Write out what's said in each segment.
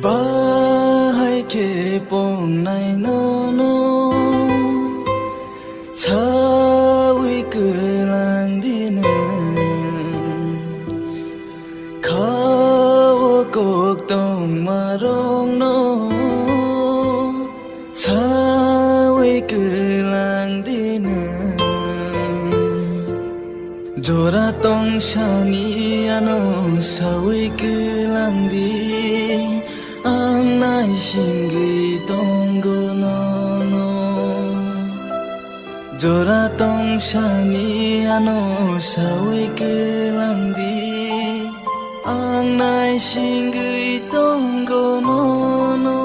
Bahai ke pong nai no no Chawi kelang dina Kawa kok tong marong no Chawi kelang dina Jora tong shani ano Chawi kelang di Ang nai shingi tonggo no no Jora tong shani ano Chawi kelang di Ang nai shingi tonggo no no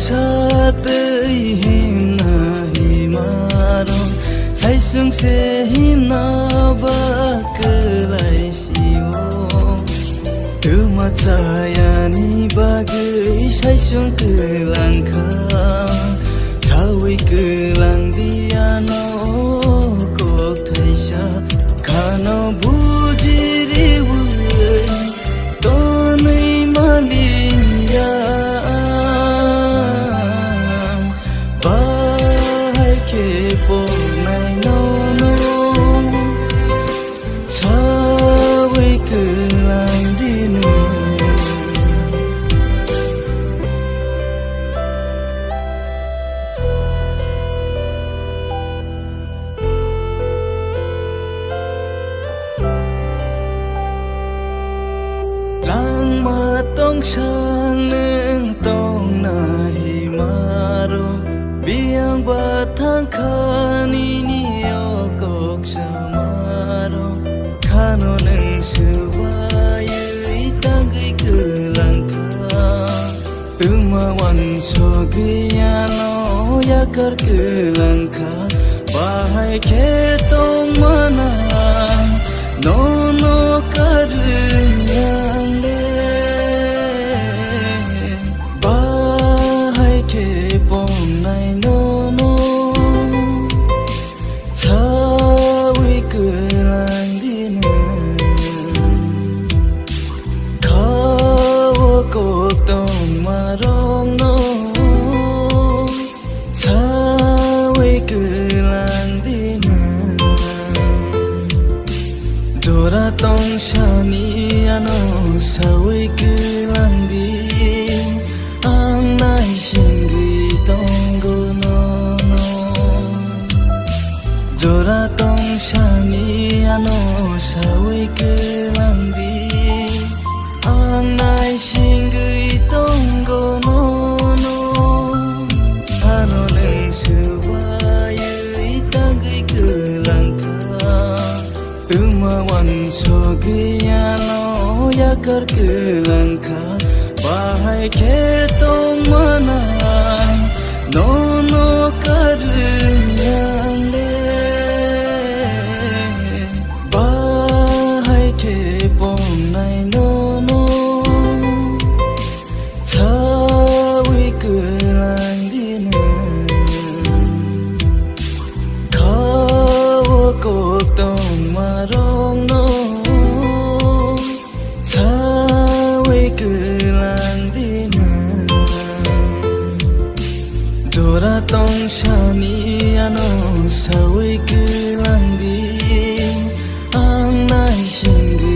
Sa tây him na himaro sai sung se hina ba ke lai siwo tu ma chaya ni ba ge sai sung ke lang kha chawi ke lang diano ko thai sha khano bujiri wui to nei mali Lang matong sang neng tong nahi maro Biang batang kani niyo kok samaro Kano neng sewayu itanggi kelangka Tumawan sogiano yakar kelangka Bahai ketong mana Nono karunyang Jora tong shani ano Chawi kelang di Ang nai shingi tonggo no no Jora tong shani ano Chawi kelang di Ang nai shingi tonggo no no Ano neng sewayu itanggi kelang Tumawan sogiano yakar kelangka Bahai ketong mana Nono karunyang le Bahai kepong nai nono Chawi kelang dina Kawa kok tong marong no Chawi kelang dina Jora tong shani ano Chawi kelang di Ang nai shingi